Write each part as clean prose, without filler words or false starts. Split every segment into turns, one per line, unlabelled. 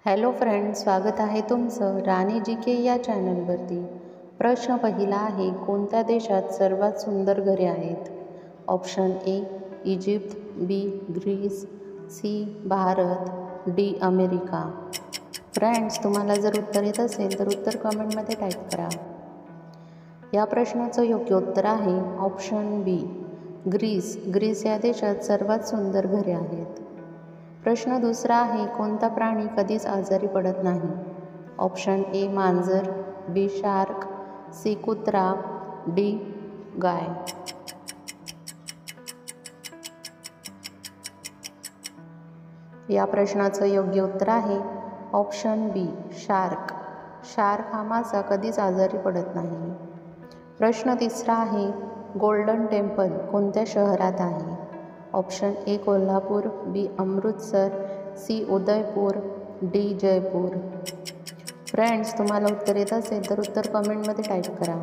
Hello friends, स्वागत आहे तुमचं राणी जी के या चॅनलवरती। प्रश्न पहिला आहे, कोणत्या देशात सर्वात सुंदर घरे आहेत? Option A Egypt, B Greece, C Bharat, D America. Friends, तुम्हाला जर उत्तर येत असेल तर उत्तर कमेंटमध्ये टाईप करा। या प्रश्नाचं योग्य उत्तर आहे ऑप्शन बी ग्रीस। ग्रीस या देशात सर्वात सुंदर घरे आहेत। प्रश्न दुसरा आहे, कोणता प्राणी कधीच आजारी पडत नाही? ऑप्शन ए मांजर, बी शार्क, सी कुत्रा, डी गाय। या प्रश्नाचं योग्य उत्तर आहे ऑप्शन बी शार्क। शार्क हा मासा कधीच आजारी पडत नाही। प्रश्न तिसरा आहे, गोल्डन टेम्पल कोणत्या शहरात आहे? Option A Kolhapur, B Amritsar, C Udaipur, D Jaipur. Friends, तुम्हाला उत्तर येत असेल तर उत्तर कमेंटमध्ये टाईप करा।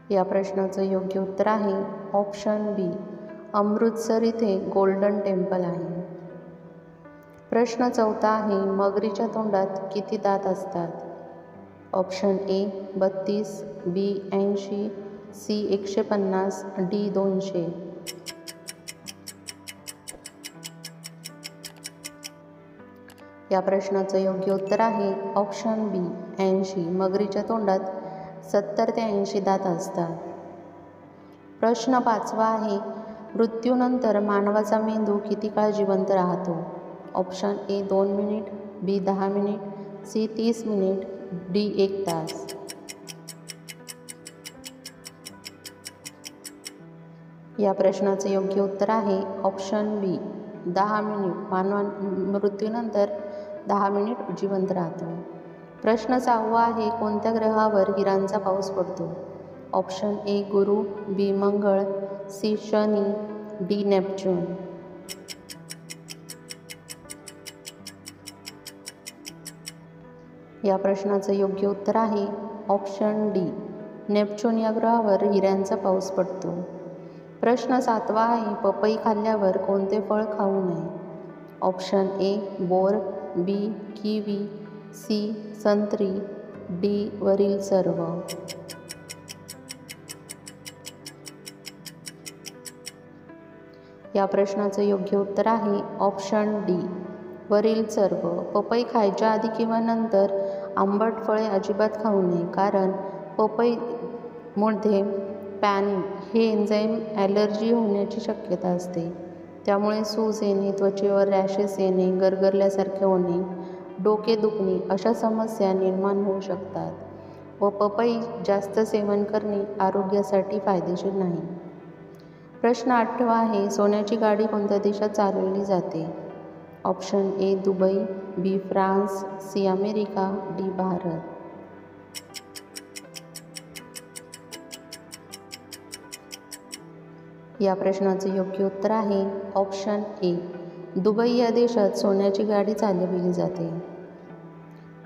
या प्रश्नाचं योग्य उत्तर आहे ऑप्शन बी अमृतसर इथे गोल्डन टेम्पल आहे। प्रश्न चौथा आहे, मगरीच्या तोंडात किती दात असतात? Option A 32, B 80, C 150, D 200। या प्रश्नाचं योग्य उत्तर आहे ऑप्शन बी 80। मगरीच्या तोंडात 70 ते 80 दात असतात। प्रश्न पाचवा आहे, मृत्यूनंतर मानवाचा मेंदू किती काळ जिवंत राहतो? Option A 2 minute, B 10 minute, C 30 minute, D 1 तास। या प्रश्नाचं योग्य उत्तर आहे ऑप्शन बी 10 मिनिट। मानव मृत्यूनंतर 10 मिनिट जिवंत राहतो। प्रश्न 6वा आहे, कोणत्या ग्रहावर हिरांचा पाऊस पडतो? ऑप्शन ए गुरु, बी मंगळ, सी शनी, डी नेपच्यून। या प्रश्नाचं योग्य उत्तर आहे ऑप्शन डी नेपच्यून या ग्रहावर हिऱ्यांचा पाऊस पडतो। प्रश्न 7वा आहे, पपई खाल्ल्यावर कोणते फळ खाऊ नये? ऑप्शन ए बोर, बी किवी, सी संत्री, डी वरील सर्व। या प्रश्नाचं योग्य उत्तर आहे ऑप्शन डी वरील सर्व। पपई खायच्या आधी किंवा नंतर आंबट फळे अजिबात खाऊ नये, कारण पपईमध्ये पॅनिन हे एन्झाईम ॲलर्जी होण्याची शक्यता असते। त्यामुळे सूज येणे, त्वचेवर रॅशेस येणे, गरगरल्यासारखे होणे, डोके दुखणे अशा समस्या निर्माण होऊ शकतात व पपई जास्त सेवन करणे आरोग्यासाठी फायदेशीर नाही। प्रश्न 8वा आहे, सोन्याची गाडी कोणत्या देशात चालवली जाते? Option A Dubai, B France, C America, D Bharat. या प्रश्नाचं योग्य उत्तर आहे ऑप्शन ए दुबई या देशात सोन्याची गाडी चालवली जाते।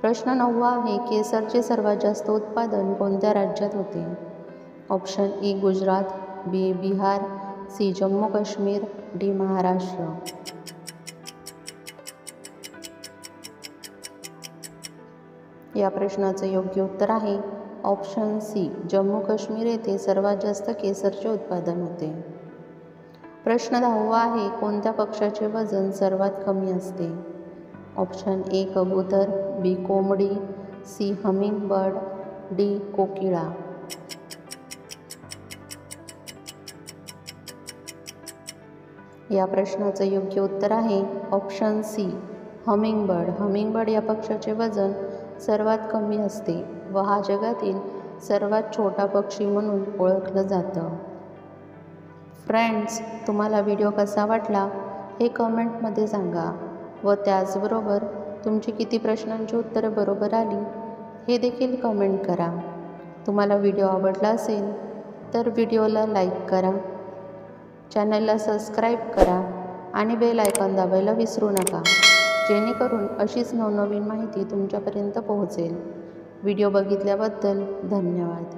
प्रश्न 9वा आहे, केसरचे सर्वात जास्त उत्पादन कोणत्या राज्यात होते? Option A Gujarat, B Bihar, C Jammu Kashmir, D Maharashtra. या प्रश्नाचं योग्य उत्तर आहे ऑप्शन सी जम्मू काश्मीर येथे सर्वात जास्त केसरचे उत्पादन होते। प्रश्न 10वा आहे, कोणत्या पक्ष्याचे वजन सर्वात कमी असते? ऑप्शन ए कबूतर, बी कोंबडी, सी हमिंग बर्ड, डी कोकिळा। या प्रश्नाचं योग्य उत्तर आहे option C hummingbird. Hummingbird या पक्ष्याचे वजन सर्वात कमी असते व हा जगातील सर्वात छोटा पक्षी म्हणून ओळखलं जातं। फ्रेंड्स, तुम्हाला व्हिडिओ कसा वाटला हे कमेंटमध्ये सांगा व त्याचबरोबर तुमची किती प्रश्नांची उत्तरं बरोबर आली हे देखील कमेंट करा। तुम्हाला व्हिडिओ आवडला असेल तर व्हिडिओला लाईक करा, चॅनलला सबस्क्राईब करा आणि बेल आयकॉन दाबायला विसरू नका, जेणेकरून अशीच नवनवीन माहिती तुमच्यापर्यंत पोहोचेल। व्हिडिओ बघितल्याबद्दल धन्यवाद।